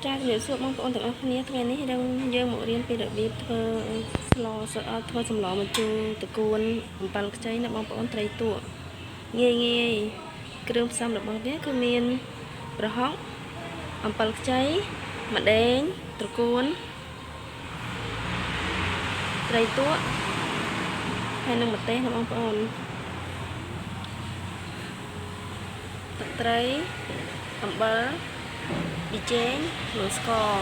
ចាជំរាបសួរបងប្អូនទាំងអស់គ្នាថ្ងៃនេះយើងមករៀនពីរបៀបធ្វើធ្វើសម្លម្ជូរតកួនអំបិលខ្ចីណាបងប្អូនត្រីទក់ងាយគ្រឿងផ្សំរបស់វាគឺមានប្រហុកអំបិលខ្ចីម្ដេងត្រកួនត្រីទក់ហើយនិងម្ទេសណាបងប្អូនទឹកត្រីអំបិលប៊ីចេងនិងស្ករ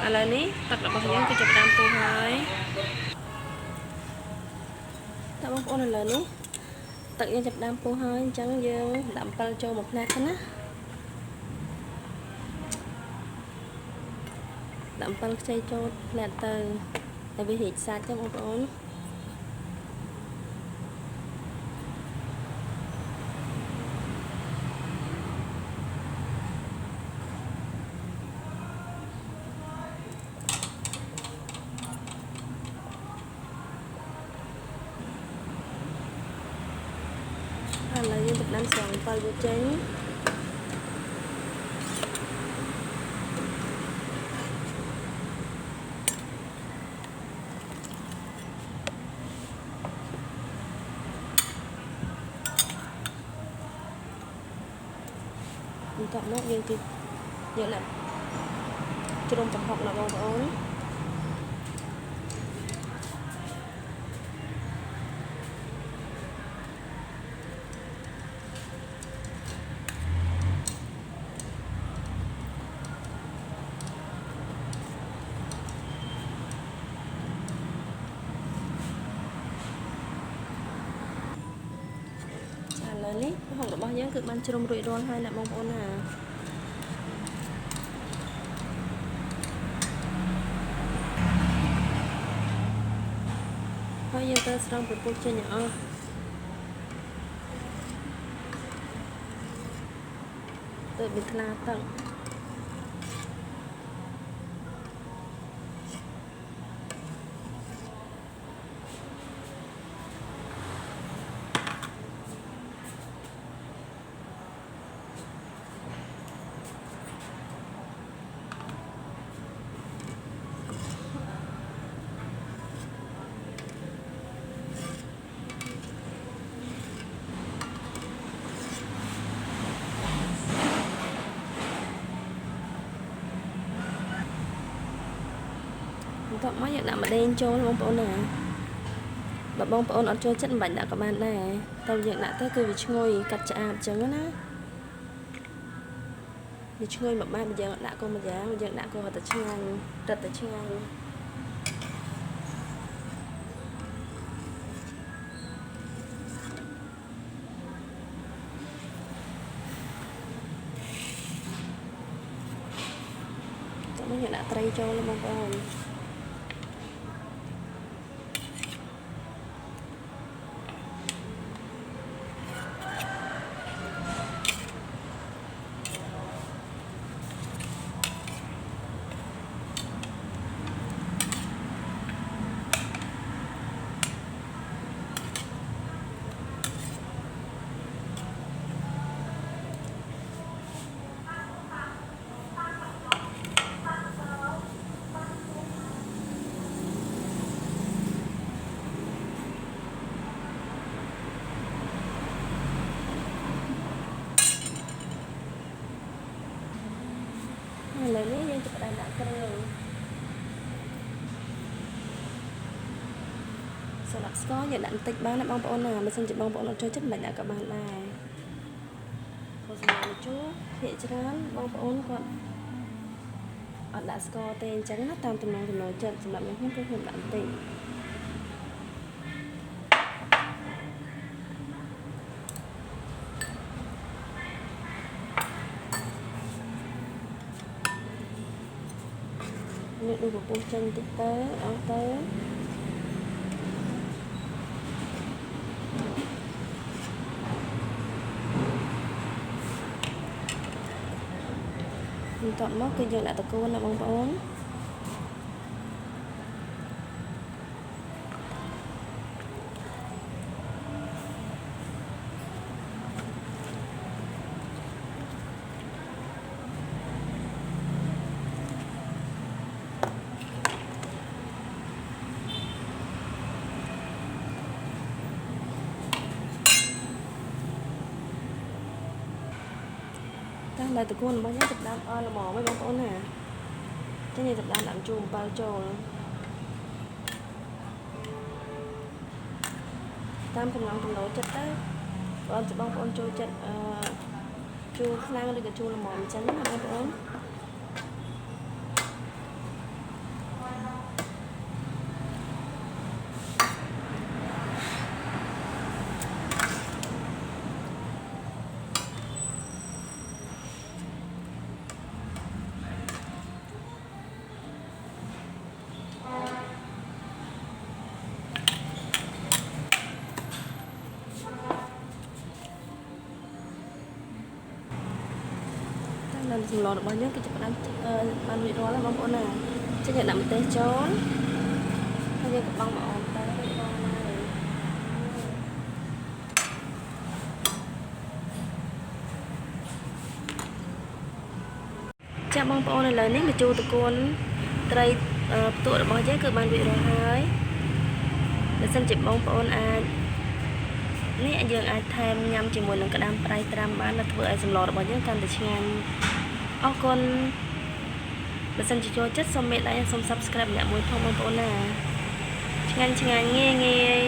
ឥឡូវនេះទឹករបស់យើងគឺចាប់ផ្ដើមពុះហើយតើបងប្អូនឥឡូវនេះទឹកយើងចាប់ផ្ដើមពុះហើយអញ្ចឹងយើងដាក់អំបិលចូលមួយផ្នែកទៅណាដាក់អំបិលខ្ចីចូលផ្លែទៅឲ្យវារីកសាច់ចឹងបងប្អូនឥឡូវយើងចាប់ផ្ដើមស្រង់អំបិលវាចេញបន្ទាប់មកយើងទៅយកដាក់ជ្រុំប្រហុកណាបងប្អូនឥឡូវនេះប្រហុករបស់យើងគឺបានជ្រុំរួចរាល់ហើយណាបងប្អូនណាហើយយើងត្រូវស្រង់ប្រពុះចេញអស់ទៅបិទថ្លាទឹកបន្ទាប់មកយើងដាក់ម្ដេងចូលបងប្អូនណាបើបងប្អូនអត់ចូលចិត្តមិនបាច់ដាក់ក៏បានដែរតែយើងដាក់ទៅគឺវាឈ្ងុយកាត់ឆ្អាបអញ្ចឹងណាវាឈ្ងុយមួយបែបយើងដាក់ក៏មួយយ៉ាងយើងដាក់ក៏រត់តែឆ្ងាញ់រត់តែឆ្ងាញ់តោះយើងដាក់ត្រីចូលបងប្អូនឥឡូវនេះយើងចាប់ផ្ដើមដាក់គ្រឿងសម្រាប់ស្ករយើងដាក់បន្តិចបានណាបងប្អូនណាបើមិនជាបងប្អូនអត់ចូលចិត្តមិនដាក់ក៏បានដែរព្រោះសម្រាប់ម្ជូរភាគច្រើនបងប្អូនគាត់អត់ដាក់ស្ករទេអញ្ចឹងណាតាមចំណង់ចំណូលចិត្តសម្រាប់ខ្ញុំគឺខ្ញុំដាក់បន្តិចនេះដូចពពុះចេញតិចទៅអស់ទៅបន្ទាប់មកគឺយើងដាក់តកួនណាបងប្អូន តាមដែលតកូនរបស់យើងចាប់ដើមអស់ល្មមហើយបងប្អូនណាចឹងយើងចាប់ដើមដាក់ជូរអំបិលចូលតាមចំណង់ចំណូលចិត្តទៅបងប្អូនចូលចិត្តជូរខ្លាំងឬក៏ជូរល្មមអញ្ចឹងណាបងប្អូនដល់សម្លរបស់យើងគឺចាប់ផ្ដើមបានរួចរាល់ហើយបងប្អូនណាចឹងយើងដាក់ម្ទេសចូលហើយយើងកំងម្អមតែរួចរាល់ហើយចាបងប្អូនឥឡូវនេះម្ជូរតកួនត្រីផ្ទក់របស់យើងគឺបានរួចរាល់ហើយបើសិនជាបងប្អូនអាចនេះយើងអាចថែមញ៉ាំជាមួយនឹងក្តាមប្រៃត្រាំបានដែលធ្វើឲ្យសម្លរបស់យើងកាន់តែឆ្ងាញ់អរគុណបើសិនជាចូលចិត្តសូមមេតដៃសូម Subscribe ម្នាក់មួយផងបងប្អូនណាឆ្ងាញ់ងាយ